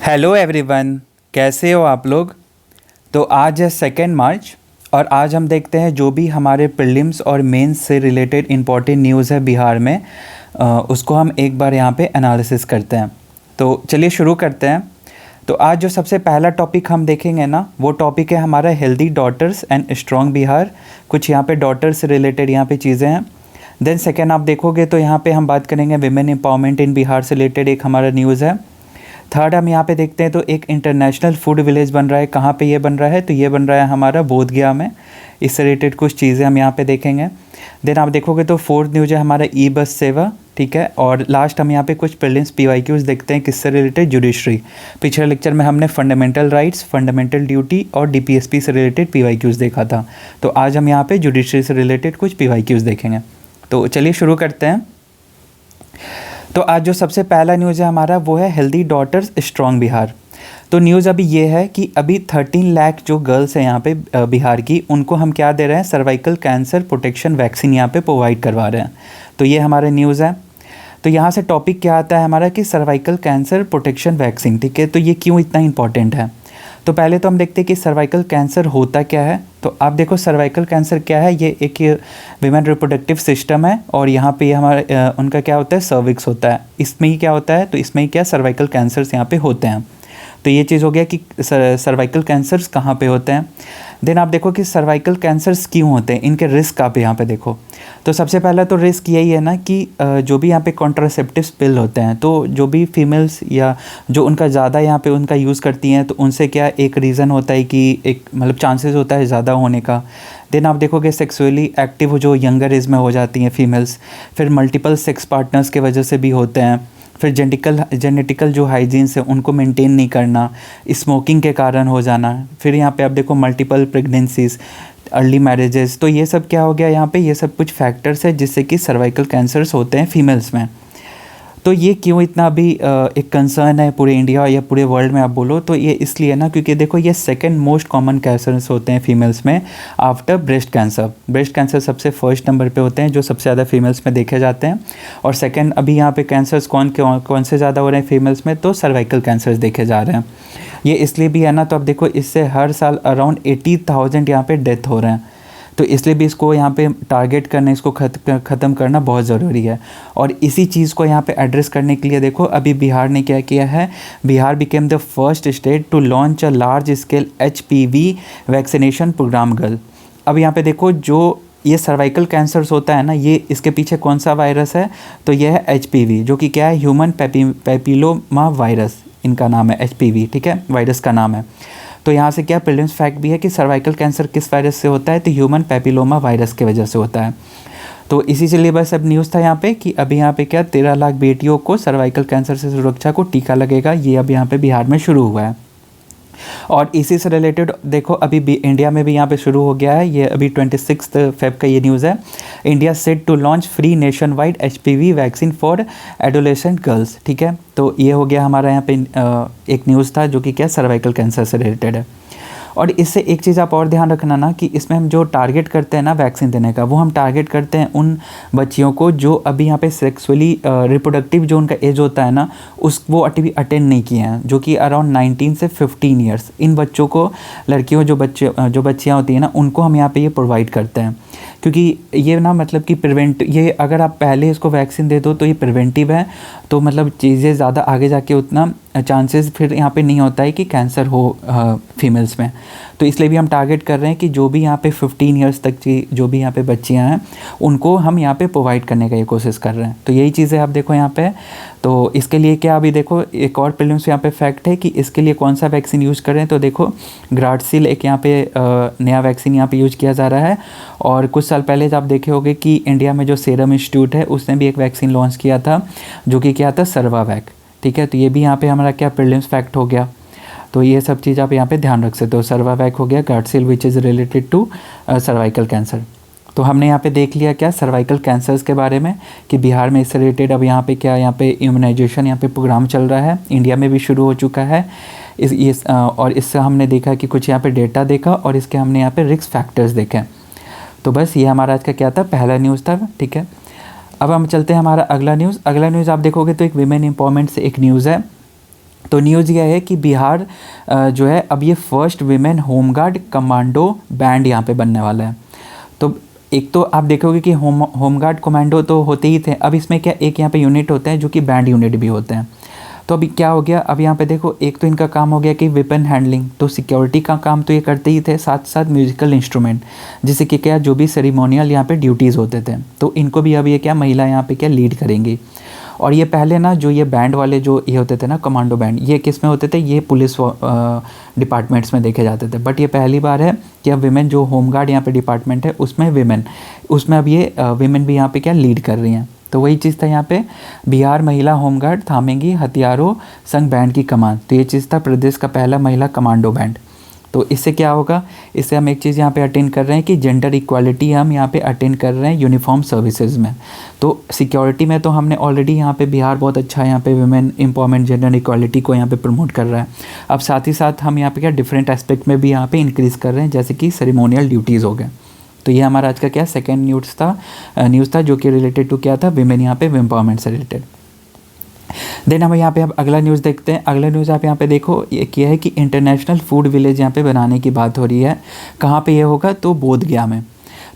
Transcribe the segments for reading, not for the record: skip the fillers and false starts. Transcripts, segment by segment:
Hello everyone, कैसे हो आप लोग। तो आज है 2 मार्च और आज हम देखते हैं जो भी हमारे प्रीलिम्स और मेंस से रिलेटेड इम्पॉर्टेंट न्यूज़ है बिहार में, उसको हम एक बार यहाँ पे एनालिसिस करते हैं। तो चलिए शुरू करते हैं। तो आज जो सबसे पहला टॉपिक हम देखेंगे ना, वो टॉपिक है हमारा healthy daughters and strong Bihar. कुछ यहाँ पे डॉटर्स से रिलेटेड यहाँ पे चीज़ें हैं। देन सेकेंड आप देखोगे तो यहाँ पे हम बात करेंगे विमेन एम्पावरमेंट इन बिहार से रिलेटेड एक हमारा न्यूज़ है। थर्ड हम यहाँ पे देखते हैं तो एक इंटरनेशनल फूड विलेज बन रहा है। कहाँ पे ये बन रहा है? तो ये बन रहा है हमारा बोधगया में। इससे रिलेटेड कुछ चीज़ें हम यहाँ पे देखेंगे। देन आप देखोगे तो फोर्थ न्यूज़ है हमारा ई बस सेवा, ठीक है। और लास्ट हम यहाँ पे कुछ प्रीलिम्स PYQs देखते हैं किससे रिलेटेड, जुडिशरी। पिछले लेक्चर में हमने फंडामेंटल राइट्स, फंडामेंटल ड्यूटी और DPSP से रिलेटेड PYQs देखा था। तो आज हम यहाँ पे जुडिशरी से रिलेटेड कुछ PYQs देखेंगे। तो चलिए शुरू करते हैं। तो आज जो सबसे पहला न्यूज़ है हमारा वो है हेल्दी डॉटर्स स्ट्रॉन्ग बिहार। तो न्यूज़ अभी ये है कि अभी 13 लाख जो गर्ल्स हैं यहाँ पे बिहार की, उनको हम क्या दे रहे हैं, सर्वाइकल कैंसर प्रोटेक्शन वैक्सीन यहाँ पे प्रोवाइड करवा रहे हैं। तो ये हमारा न्यूज़ है। तो यहाँ से टॉपिक क्या आता है हमारा कि सर्वाइकल कैंसर प्रोटेक्शन वैक्सीन, ठीक है। तो ये क्यों इतना इंपॉर्टेंट है? तो पहले तो हम देखते हैं कि सर्वाइकल कैंसर होता क्या है। तो आप देखो सर्वाइकल कैंसर क्या है, ये एक विमेन रिप्रोडक्टिव सिस्टम है और यहाँ पे हमारा उनका क्या होता है, सर्विक्स होता है। इसमें ही क्या होता है, तो इसमें ही क्या सर्वाइकल कैंसर्स यहाँ पे होते हैं। तो ये चीज़ हो गया कि सर्वाइकल कैंसर्स कहाँ पे होते हैं। देन आप देखो कि सर्वाइकल कैंसर्स क्यों होते हैं, इनके रिस्क आप यहाँ पे देखो। तो सबसे पहला तो रिस्क यही है ना कि जो भी यहाँ पे कॉन्ट्रासेप्टिव पिल होते हैं, तो जो भी फीमेल्स या जो उनका ज़्यादा यहाँ पे उनका यूज़ करती हैं, तो उनसे क्या एक रीज़न होता है कि एक मतलब चांसेस होता है ज़्यादा होने का। देन आप देखोगे सेक्सुअली एक्टिव जो यंगर एज में हो जाती हैं फीमेल्स, फिर मल्टीपल सेक्स पार्टनर्स के वजह से भी होते हैं। फिर जेनेटिकल जो हाइजीन्स है उनको मेंटेन नहीं करना, स्मोकिंग के कारण हो जाना। फिर यहाँ पे आप देखो मल्टीपल प्रेगनेंसीज, अर्ली मैरिजेस। तो ये सब क्या हो गया यहाँ पे, ये सब कुछ फैक्टर्स है जिससे कि सर्वाइकल कैंसर्स होते हैं फीमेल्स में। तो ये क्यों इतना अभी एक कंसर्न है पूरे इंडिया या पूरे वर्ल्ड में आप बोलो, तो ये इसलिए ना क्योंकि देखो ये सेकंड मोस्ट कॉमन कैंसर्स होते हैं फीमेल्स में after breast cancer. Breast cancer सबसे फर्स्ट नंबर पे होते हैं जो सबसे ज़्यादा फीमेल्स में देखे जाते हैं। और सेकंड अभी यहाँ पे कैंसर्स कौन से ज़्यादा हो रहे हैं फीमेल्स में, तो सर्वाइकल कैंसर्स देखे जा रहे हैं। ये इसलिए भी है ना, तो अब देखो इससे हर साल अराउंड 80,000 यहाँ पे डेथ हो रहे हैं। तो इसलिए भी इसको यहाँ पे टारगेट करना, इसको ख़त्म करना बहुत ज़रूरी है। और इसी चीज़ को यहाँ पे एड्रेस करने के लिए देखो अभी बिहार ने क्या किया है, Bihar became the first state to launch a large scale HPV vaccination programme girl. अब यहाँ पे देखो जो ये सर्वाइकल कैंसर्स होता है ना, ये इसके पीछे कौन सा वायरस है, तो ये है HPV, जो कि क्या है, ह्यूमन पैपिलोमा वायरस इनका नाम है, HPV, ठीक है, वायरस का नाम है। तो यहाँ से क्या प्रीलिम्स फैक्ट भी है कि सर्वाइकल कैंसर किस वायरस से होता है, तो ह्यूमन पैपिलोमा वायरस की वजह से होता है। तो इसी से लिए बस अब न्यूज़ था यहाँ पे कि अभी यहाँ पे क्या 13 लाख बेटियों को सर्वाइकल कैंसर से सुरक्षा को टीका लगेगा। ये अब यहाँ पे बिहार में शुरू हुआ है। और इसी से रिलेटेड देखो अभी भी इंडिया में भी यहाँ पे शुरू हो गया है। ये अभी 26 फेब का ये न्यूज़ है। India set to launch free nationwide HPV vaccine for adolescent girls, ठीक है। तो ये हो गया हमारा यहाँ पे एक न्यूज़ था जो कि क्या सर्वाइकल कैंसर से रिलेटेड है। और इससे एक चीज़ आप और ध्यान रखना ना कि इसमें हम जो टारगेट करते हैं ना वैक्सीन देने का, वो हम टारगेट करते हैं उन बच्चियों को जो अभी यहाँ पे सेक्सुअली रिप्रोडक्टिव जो उनका एज होता है ना, वो अभी अटेंड नहीं किए हैं, जो कि अराउंड 19 से 15 ईयर्स। इन बच्चों को, लड़कियों जो बच्चियाँ होती हैं ना, उनको हम यहाँ पे ये प्रोवाइड करते हैं। क्योंकि ये ना मतलब कि ये अगर आप पहले इसको वैक्सीन दे दो तो ये प्रिवेंटिव है। तो मतलब चीज़ें ज़्यादा आगे जाके उतना चांसेस फिर यहाँ पे नहीं होता है कि कैंसर हो फीमेल्स में। तो इसलिए भी हम टारगेट कर रहे हैं कि जो भी यहाँ पे 15 ईयर्स तक की जो भी यहाँ पे बच्चियाँ हैं उनको हम यहाँ पे प्रोवाइड करने का ये कोशिश कर रहे हैं। तो यही चीज़ें आप देखो यहाँ पे। तो इसके लिए क्या अभी देखो एक और प्रीलिम्स यहाँ पे फैक्ट है कि इसके लिए कौन सा वैक्सीन यूज़ करें। तो देखो ग्राडसिल एक यहाँ पे नया वैक्सीन यहाँ पे यूज़ किया जा रहा है। और कुछ साल पहले आप देखे होंगे कि इंडिया में जो सीरम इंस्टीट्यूट है उसने भी एक वैक्सीन लॉन्च किया था जो कि क्या था, सर्वावैक, ठीक है। तो ये भी यहाँ पे हमारा क्या प्रीलिम्स फैक्ट हो गया। तो ये सब चीज़ आप यहाँ पे ध्यान रख सकते हो। सर्वावैक हो गया, Gardasil which is related to cervical cancer. तो हमने यहाँ पे देख लिया क्या सर्वाइकल कैंसर्स के बारे में कि बिहार में इससे रिलेटेड अब यहाँ पे क्या यहाँ पे इम्यूनाइजेशन यहाँ पे प्रोग्राम चल रहा है, इंडिया में भी शुरू हो चुका है। और इससे हमने देखा कि कुछ यहाँ पे डेटा देखा और इसके हमने यहाँ पे रिस्क फैक्टर्स देखे। तो बस ये हमारा आज का क्या था, पहला न्यूज़ था, ठीक है। अब हम चलते हैं हमारा अगला न्यूज़। अगला न्यूज़ आप देखोगे तो एक विमेन एम्पावरमेंट से एक न्यूज़ है तो न्यूज़ यह है कि बिहार जो है अब ये first women home guard commando band यहाँ पे बनने वाला है। तो एक तो आप देखोगे कि होमगार्ड कमांडो तो होते ही थे, अब इसमें क्या एक यहाँ पे यूनिट होता है जो कि बैंड यूनिट भी होते हैं। तो अभी क्या हो गया, अब यहाँ पे देखो एक तो इनका काम हो गया कि वेपन हैंडलिंग, तो सिक्योरिटी का काम तो ये करते ही थे, साथ साथ म्यूजिकल इंस्ट्रूमेंट, जैसे कि क्या जो भी सेरिमोनियल यहाँ पे ड्यूटीज़ होते थे, तो इनको भी अब ये क्या महिला यहाँ पे क्या लीड करेंगी। और ये पहले ना जो ये बैंड वाले जो ये होते थे ना कमांडो बैंड, ये किस में होते थे, ये पुलिस डिपार्टमेंट्स में देखे जाते थे, बट ये पहली बार है कि अब विमेन जो होमगार्ड यहाँ पे डिपार्टमेंट है उसमें विमेन, उसमें अब ये विमेन भी यहाँ पे क्या लीड कर रही हैं। तो वही चीज़ था यहाँ पे, बिहार महिला होमगार्ड थामेंगी हथियारों संग बैंड की कमान। तो ये चीज़ था प्रदेश का पहला महिला कमांडो बैंड। तो इससे क्या होगा, इससे हम एक चीज़ यहाँ पे अटेंड कर रहे हैं कि जेंडर इक्वालिटी हम यहाँ पे अटेंड कर रहे हैं यूनिफॉर्म सर्विसेज में। तो सिक्योरिटी में तो हमने ऑलरेडी यहाँ पे बिहार बहुत अच्छा यहाँ पे वुमेन एम्पावरमेंट जेंडर इक्वालिटी को यहाँ पे प्रमोट कर रहा है। अब साथ ही साथ हम यहाँ पे क्या डिफरेंट एस्पेक्ट में भी यहाँ पे इंक्रीज़ कर रहे हैं, जैसे कि सेरेमोनियल ड्यूटीज़ हो गए। तो ये हमारा आज का क्या सेकेंड न्यूज़ था जो कि रिलेटेड टू क्या था, विमेन यहाँ पे एम्पावरमेंट से रिलेटेड। देन हम यहाँ पे अब अगला न्यूज़ देखते हैं। अगला न्यूज़ आप यहाँ पे देखो, ये क्या है कि इंटरनेशनल फूड विलेज यहाँ पे बनाने की बात हो रही है। कहाँ पे ये होगा, तो बोध गया में।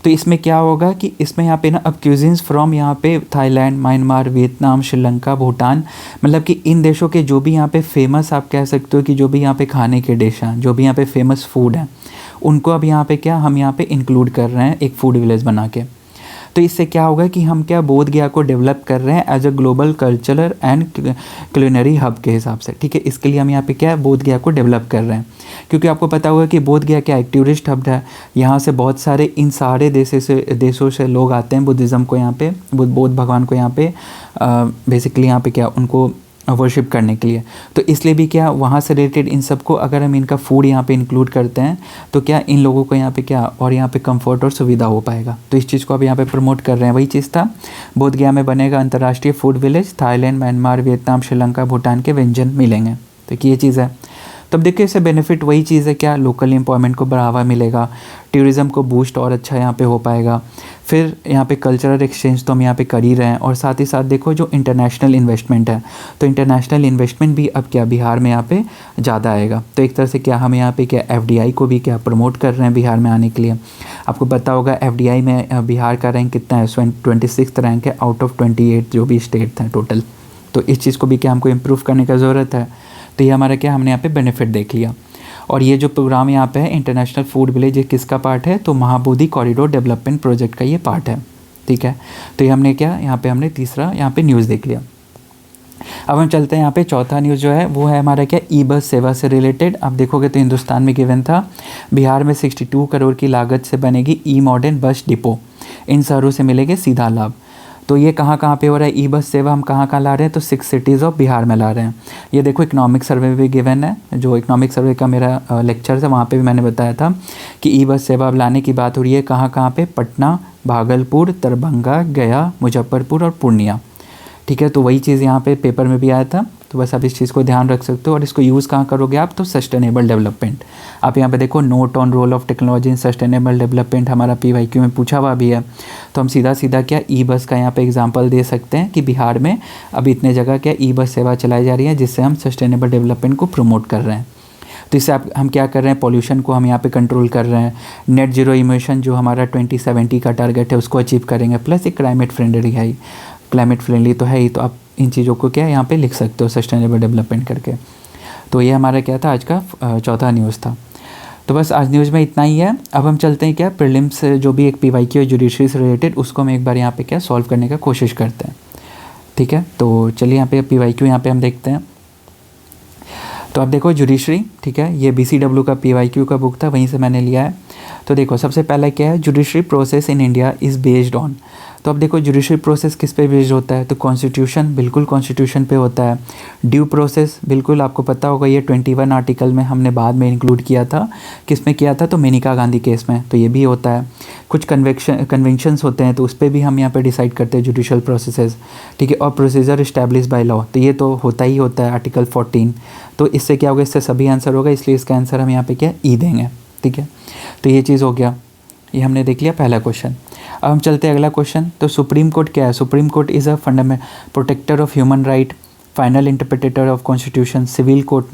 तो इसमें क्या होगा कि इसमें यहाँ पे ना अब क्यूजिन्स फ्रॉम यहाँ पे Thailand, Myanmar, Vietnam, Sri Lanka, Bhutan, मतलब कि इन देशों के जो भी यहाँ पे फेमस आप कह सकते हो कि जो भी यहाँ पे खाने के डिश हैं, जो भी यहाँ पे फेमस फूड हैं, उनको अब यहाँ पे क्या हम यहाँ पे इंक्लूड कर रहे हैं एक फूड विलेज बना के। तो इससे क्या होगा कि हम क्या बोध गया को डेवलप कर रहे हैं as a global cultural and culinary hub के हिसाब से, ठीक है। इसके लिए हम यहाँ पे क्या है बोध गया को डेवलप कर रहे हैं, क्योंकि आपको पता होगा कि बोध गया क्या एक टूरिस्ट हब है। यहाँ से बहुत सारे इन सारे देशों से लोग आते हैं बुद्धिज़्म को यहाँ पे, बुद्ध भगवान को यहाँ पे बेसिकली यहाँ पे क्या उनको वर्शिप करने के लिए। तो इसलिए भी क्या वहाँ से रिलेटेड इन सबको अगर हम इनका फूड यहाँ पे इंक्लूड करते हैं तो क्या इन लोगों को यहाँ पे क्या और यहाँ पे कंफर्ट और सुविधा हो पाएगा। तो इस चीज़ को अब यहाँ पे प्रमोट कर रहे हैं। वही चीज़ था, बोध गया में बनेगा अंतर्राष्ट्रीय food village, Thailand, Myanmar, Vietnam, Sri Lanka, Bhutan के व्यंजन मिलेंगे। तो ये चीज़ है। तब देखिए इससे बेनिफिट वही चीज़ है क्या, लोकल एम्प्लॉयमेंट को बढ़ावा मिलेगा, टूरिज़्म को बूस्ट और अच्छा यहाँ पे हो पाएगा। फिर यहाँ पे कल्चरल एक्सचेंज तो हम यहाँ पे कर ही रहे हैं, और साथ ही साथ देखो जो इंटरनेशनल इन्वेस्टमेंट है, तो इंटरनेशनल इन्वेस्टमेंट भी अब क्या बिहार में यहाँ पे ज़्यादा आएगा। तो एक तरह से क्या हम यहाँ पे क्या FDI को भी क्या प्रमोट कर रहे हैं बिहार में आने के लिए। आपको पता होगा FDI में बिहार का रैंक कितना है, 26 रैंक है आउट ऑफ 28 जो भी स्टेट हैं टोटल। तो इस चीज़ को भी क्या हमको इम्प्रूव करने का ज़रूरत है। तो ये हमारा क्या हमने यहाँ पे बेनिफिट देख लिया। और ये जो प्रोग्राम यहाँ पे है इंटरनेशनल फूड विलेज, ये किसका पार्ट है, तो महाबोधि कॉरिडोर डेवलपमेंट प्रोजेक्ट का ये पार्ट है, ठीक है। तो ये हमने क्या यहाँ पे हमने तीसरा यहाँ पे न्यूज़ देख लिया। अब हम चलते हैं यहाँ पे चौथा न्यूज़ जो है वो है हमारा क्या ई बस सेवा से रिलेटेड। आप देखोगे तो हिंदुस्तान में गिवन था, बिहार में 62 करोड़ की लागत से बनेगी ई मॉडर्न बस डिपो, इन शहरों से मिलेंगे सीधा लाभ। तो ये कहाँ पे हो रहा है ई बस सेवा, हम कहाँ ला रहे हैं, तो 6 सिटीज़ ऑफ बिहार में ला रहे हैं। ये देखो इकोनॉमिक सर्वे भी गिवन है, जो इकोनॉमिक सर्वे का मेरा लेक्चर था वहाँ पे भी मैंने बताया था कि ई बस सेवा अब लाने की बात हो रही है। कहाँ पे, पटना, भागलपुर, दरभंगा, गया, मुजफ्फरपुर और पूर्णिया, ठीक है। तो वही चीज़ यहाँ पे पेपर में भी आया था। तो बस आप इस चीज़ को ध्यान रख सकते हो। और इसको यूज़ कहाँ करोगे आप, तो सस्टेनेबल डेवलपमेंट। आप यहाँ पे देखो note on roll of technology in sustainable development हमारा PYQ में पूछा हुआ भी है। तो हम सीधा क्या ई बस का यहाँ पे एग्जांपल दे सकते हैं कि बिहार में अब इतने जगह क्या ई बस सेवा चलाई जा रही है, जिससे हम सस्टेनेबल डेवलपमेंट को प्रमोट कर रहे हैं। तो इससे हम क्या कर रहे हैं, पॉल्यूशन को हम यहाँ पे कंट्रोल कर रहे हैं। नेट जीरो इमिशन जो हमारा 2070 का टारगेट है उसको अचीव करेंगे, प्लस एक क्लाइमेट फ्रेंडली तो है ही। तो आप इन चीज़ों को क्या यहाँ पे लिख सकते हो सस्टेनेबल डेवलपमेंट करके। तो ये हमारा क्या था आज का चौथा न्यूज़ था। तो बस आज न्यूज़ में इतना ही है। अब हम चलते हैं क्या प्रीलिम्स जो भी एक PYQ है जुडिशरी से रिलेटेड, उसको हम एक बार यहाँ पे क्या सॉल्व करने का कोशिश करते हैं, ठीक है। तो चलिए यहाँ पे PYQ यहाँ पे हम देखते हैं। तो आप देखो जुडिशरी, ठीक है, ये BCW का PYQ का बुक था, वहीं से मैंने लिया है। तो देखो सबसे पहला क्या है, judiciary process in India is based on. तो अब देखो जुडिशरी प्रोसेस किस पे बेस्ड होता है, तो कॉन्स्टिट्यूशन, बिल्कुल कॉन्स्टिट्यूशन पे होता है। ड्यू प्रोसेस, बिल्कुल आपको पता होगा ये 21 आर्टिकल में हमने बाद में इंक्लूड किया था। किस में किया था, तो मेनका गांधी केस में, तो ये भी होता है। कुछ कन्वेंशंस होते हैं तो उस पर भी हम यहाँ पे डिसाइड करते हैं जुडिशल प्रोसेसेस, ठीक है। और प्रोसीजर इस्टेब्लिश बाय लॉ, तो ये तो होता ही होता है आर्टिकल 14। तो इससे क्या होगा, इससे सभी आंसर होगा, इसलिए इसका आंसर हम यहाँ पे क्या ई देंगे, ठीक है। तो ये चीज़ हो गया, ये हमने देख लिया पहला क्वेश्चन। अब हम चलते हैं अगला क्वेश्चन। तो सुप्रीम कोर्ट क्या है, supreme court is a fundamental protector of human right, final interpreter of constitution, civil court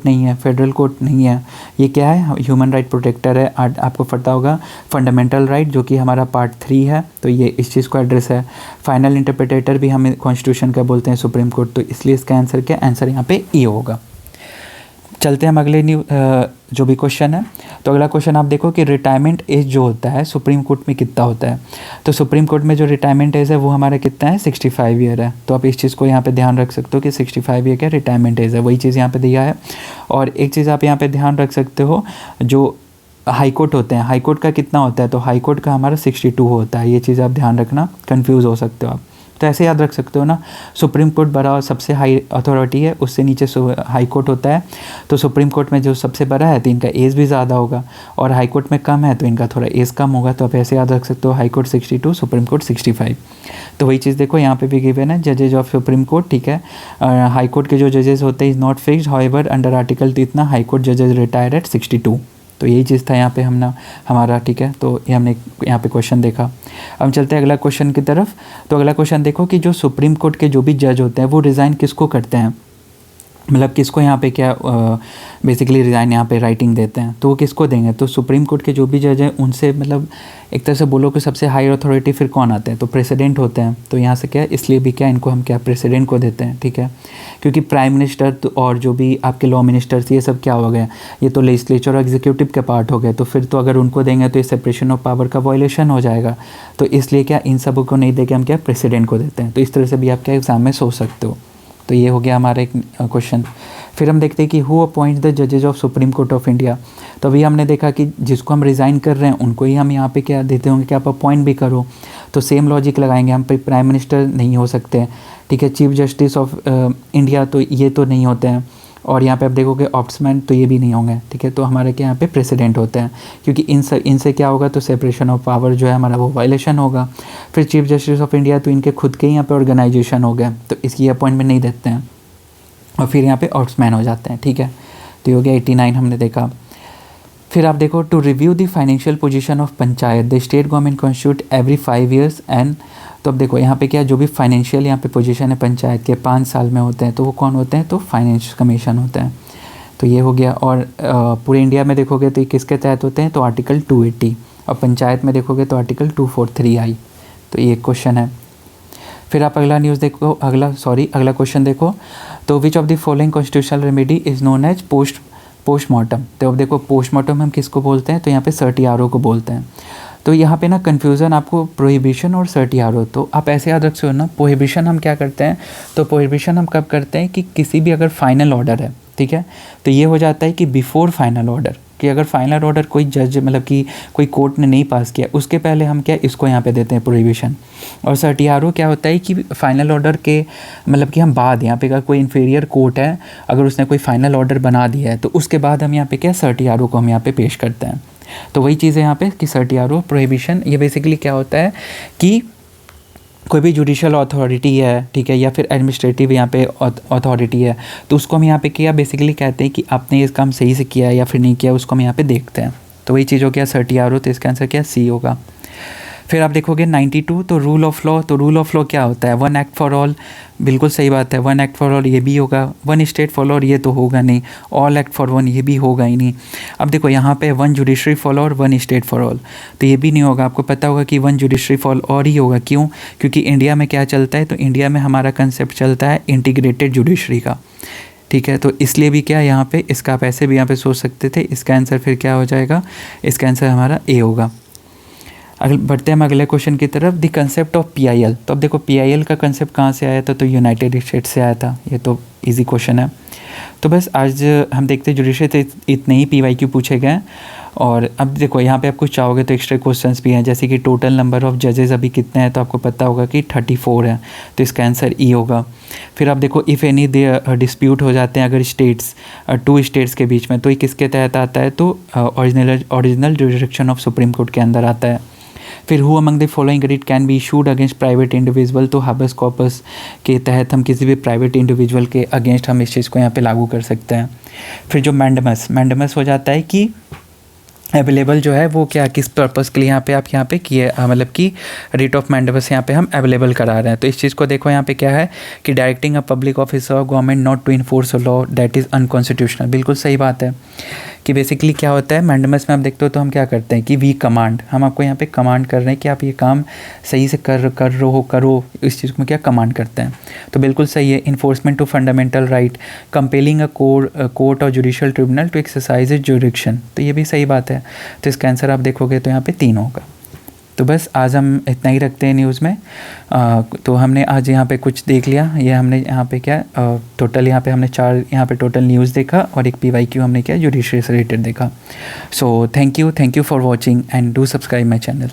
नहीं है, फेडरल कोर्ट नहीं है, ये क्या है, ह्यूमन राइट प्रोटेक्टर है। आपको पता होगा फंडामेंटल राइट जो कि हमारा पार्ट 3 है, तो ये इस चीज़ को एड्रेस है। फाइनल इंटरप्रेटर भी हम कॉन्स्टिट्यूशन का बोलते हैं, सुप्रीम कोर्ट, तो इसलिए इसका आंसर क्या, आंसर यहाँ पे ई होगा। चलते हैं हम अगले जो भी क्वेश्चन है। तो अगला क्वेश्चन आप देखो कि रिटायरमेंट एज जो होता है सुप्रीम कोर्ट में कितना होता है। तो सुप्रीम कोर्ट में जो रिटायरमेंट एज है वो हमारा कितना है, 65 ईयर है। तो आप इस चीज़ को यहाँ पे ध्यान रख सकते हो कि 65 ईयर क्या रिटायरमेंट एज है, वही चीज़ यहाँ पे दिया है। और एक चीज़ आप यहाँ पे ध्यान रख सकते हो, जो हाई कोर्ट होते हैं, हाई कोर्ट का कितना होता है, तो हाई कोर्ट का हमारा 62 होता है। ये चीज़ आप ध्यान रखना, कन्फ्यूज़ हो सकते हो आप। तो ऐसे याद रख सकते हो ना, सुप्रीम कोर्ट बड़ा और सबसे हाई अथॉरिटी है, उससे नीचे हाई कोर्ट होता है। तो सुप्रीम कोर्ट में जो सबसे बड़ा है तो इनका एज भी ज़्यादा होगा, और हाई कोर्ट में कम है तो इनका थोड़ा एज कम होगा। तो आप ऐसे याद रख सकते हो, हाई कोर्ट 62, सुप्रीम कोर्ट 65। तो वही चीज़ देखो यहाँ पे भी गिवन है, जजेज ऑफ सुप्रीम कोर्ट, ठीक है। हाई कोर्ट के जो जजेस होते हैं is not fixed, however under article तो इतना हाई कोर्ट जजेज रिटायर एट 62। तो यही चीज़ था यहाँ पे हमारा, ठीक है। तो ये हमने यहाँ पे क्वेश्चन देखा। अब हम चलते हैं अगला क्वेश्चन की तरफ। तो अगला क्वेश्चन देखो कि जो सुप्रीम कोर्ट के जो भी जज होते हैं वो रिज़ाइन किसको करते हैं, मतलब किसको यहाँ पे क्या बेसिकली रिज़ाइन यहाँ पे राइटिंग देते हैं, तो वो किसको देंगे। तो सुप्रीम कोर्ट के जो भी जज हैं उनसे, मतलब एक तरह से बोलो कि सबसे हाई अथॉरिटी फिर कौन आते हैं, तो प्रेसिडेंट होते हैं। तो यहाँ से क्या है, इसलिए भी क्या इनको हम क्या प्रेसिडेंट को देते हैं, ठीक है। क्योंकि प्राइम मिनिस्टर और जो भी आपके लॉ मिनिस्टर्स ये सब क्या हो गए, ये तो लेजिस्लेचर और एग्जीक्यूटिव के पार्ट हो गए। तो फिर तो अगर उनको देंगे तो ये सेपरेशन ऑफ पावर का वायलेशन हो जाएगा। तो इसलिए क्या इन सब को नहीं दे के हम क्या प्रेसिडेंट को देते हैं। तो इस तरह से भी आप क्या एग्जाम में सोच सकते हो। तो ये हो गया हमारा एक क्वेश्चन। फिर हम देखते हैं कि हु अपॉइंट्स द जजेज of supreme court of India. तो अभी हमने देखा कि जिसको हम रिज़ाइन कर रहे हैं उनको ही हम यहाँ पे क्या देते होंगे कि आप अपॉइंट भी करो। तो सेम लॉजिक लगाएंगे हम पे, प्राइम मिनिस्टर नहीं हो सकते, ठीक है। चीफ जस्टिस ऑफ इंडिया तो ये तो नहीं होते हैं, और यहाँ पे आप देखोगे ऑप्समैन तो ये भी नहीं होंगे, ठीक है। तो हमारे क्या यहाँ पे प्रेसिडेंट होते हैं, क्योंकि इनसे क्या होगा, तो सेपरेशन ऑफ पावर जो है हमारा वो वायलेशन होगा। फिर चीफ जस्टिस ऑफ इंडिया तो इनके खुद के ही यहाँ पे ऑर्गेनाइजेशन हो गए, तो इसकी अपॉइंटमेंट नहीं देते हैं। और फिर यहाँ पे ऑप्समैन हो जाते हैं, ठीक है। तो ये हो गया 89 हमने देखा। फिर आप देखो, to review the financial position of panchayat the state government constitute every 5 years and. तो अब देखो यहाँ पे क्या, जो भी फाइनेंशियल यहाँ पे पोजीशन है पंचायत के 5 साल में होते हैं, तो वो कौन होते हैं, तो फाइनेंस कमीशन होते हैं। तो ये हो गया। और पूरे इंडिया में देखोगे तो ये किसके तहत होते हैं, तो आर्टिकल 280, और पंचायत में देखोगे तो आर्टिकल 243 आई। तो ये क्वेश्चन है। फिर आप अगला अगला क्वेश्चन देखो। तो which of the following constitutional remedy is known as postmortem. तो अब देखो पोस्टमार्टम हम किसको बोलते हैं, तो यहाँ पे सर्टियारो को बोलते हैं। तो यहाँ पे ना कन्फ्यूज़न आपको प्रोहिबिशन और सर्टियारो, तो आप ऐसे याद रख सकते हो ना, प्रोहिबिशन हम क्या करते हैं, तो प्रोहिबिशन हम कब करते हैं कि किसी भी अगर फाइनल ऑर्डर है, ठीक है, तो ये हो जाता है कि बिफोर फाइनल ऑर्डर, कि अगर फाइनल ऑर्डर कोई जज मतलब कि कोई कोर्ट ने नहीं पास किया उसके पहले हम क्या इसको यहाँ पे देते हैं प्रोहिबिशन। और सर्टियारो क्या होता है कि फाइनल ऑर्डर के मतलब कि हम बाद यहाँ पे अगर कोई इन्फीरियर कोर्ट है, अगर उसने कोई फाइनल ऑर्डर बना दिया है तो उसके बाद हम यहाँ पे क्या सर्टियारो को हम यहाँ पे पेश करते हैं। तो वही चीज़ है यहाँ पे कि सर्टियारो प्रोहिबिशन, ये बेसिकली क्या होता है कि कोई भी जुडिशियल अथॉरिटी है, ठीक है, या फिर एडमिनिस्ट्रेटिव यहाँ पे अथॉरिटी है, तो उसको हम यहाँ पे क्या बेसिकली कहते हैं कि आपने इस काम सही से किया या फिर नहीं किया, उसको हम यहाँ पे देखते हैं। तो वही चीज़ हो गया सर्टियारो, तो इसका आंसर क्या सी होगा। फिर आप देखोगे 92, तो रूल ऑफ लॉ। तो रूल ऑफ लॉ क्या होता है, 1 एक्ट फॉर ऑल, बिल्कुल सही बात है, 1 एक्ट फॉर ऑल ये भी होगा, 1 स्टेट फॉर ऑल ये तो होगा नहीं, ऑल एक्ट फॉर 1 ये भी होगा ही नहीं। अब देखो यहाँ पे 1 judiciary for all, 1 state for all, तो ये भी नहीं होगा। आपको पता होगा कि 1 जुडिशरी फॉर ऑल ही होगा, क्यों, क्योंकि इंडिया में क्या चलता है, तो इंडिया में हमारा कंसेप्ट चलता है इंटीग्रेटेड जुडिशरी का, ठीक है। तो इसलिए भी क्या यहाँ पे इसका आप ऐसे भी यहाँ पे सोच सकते थे। इसका आंसर फिर क्या हो जाएगा, इसका आंसर हमारा ए होगा। अगले बढ़ते हैं हम अगले क्वेश्चन की तरफ, द कंसेप्ट ऑफ PIL। तो अब देखो PIL का कंसेप्ट कहाँ से आया था, तो यूनाइटेड स्टेट्स से आया था। ये तो इजी क्वेश्चन है। तो बस आज हम देखते हैं जुडिशरी से इतने ही PYQ पूछे गए हैं। और अब देखो यहाँ पे आप कुछ चाहोगे तो एक्स्ट्रा क्वेश्चंस भी हैं, जैसे कि टोटल नंबर ऑफ जजेस अभी कितने हैं, तो आपको पता होगा कि 34 है, तो इसका आंसर ई होगा। फिर आप देखो इफ़ एनी डिस्प्यूट हो जाते हैं अगर स्टेट्स 2 स्टेट्स के बीच में, तो ये किसके तहत आता है, तो original jurisdiction of supreme court के अंदर आता है। फिर who among the following writ can be issued against private individual, तो हाबस कॉर्पस के तहत हम किसी भी प्राइवेट इंडिविजुअल के अगेंस्ट हम इस चीज़ को यहाँ पे लागू कर सकते हैं। फिर जो मैंडेमस हो जाता है कि अवेलेबल जो है वो क्या किस पर्पज़ के लिए यहाँ पे किए मतलब कि रिट ऑफ मैंडेबस यहाँ पे हम अवेलेबल करा रहे हैं। तो इस चीज़ को देखो यहाँ पे क्या है कि डायरेक्टिंग अ पब्लिक ऑफिसर और government not to enforce a law that is unconstitutional. बिल्कुल सही बात है कि बेसिकली क्या होता है मैंडेबस में आप देखते हो तो हम क्या करते हैं कि वी कमांड, हम आपको यहाँ पे कमांड कर रहे हैं कि आप ये काम सही से करो, इस चीज़ में क्या कमांड करते हैं। तो बिल्कुल सही है। Enforcement to fundamental right, compelling a court और judicial tribunal to exercise is jurisdiction, तो ये भी सही बात है। तो इसका आंसर आप देखोगे तो यहाँ पे 3 होगा। तो बस आज हम इतना ही रखते हैं न्यूज़ में। तो हमने आज यहाँ पे कुछ देख लिया, ये हमने यहाँ पे क्या टोटल यहाँ पे हमने 4 यहाँ पे टोटल न्यूज़ देखा और एक PYQ हमने क्या जुडिशरी से रिलेटेड देखा। So thank you for watching and do subscribe my channel.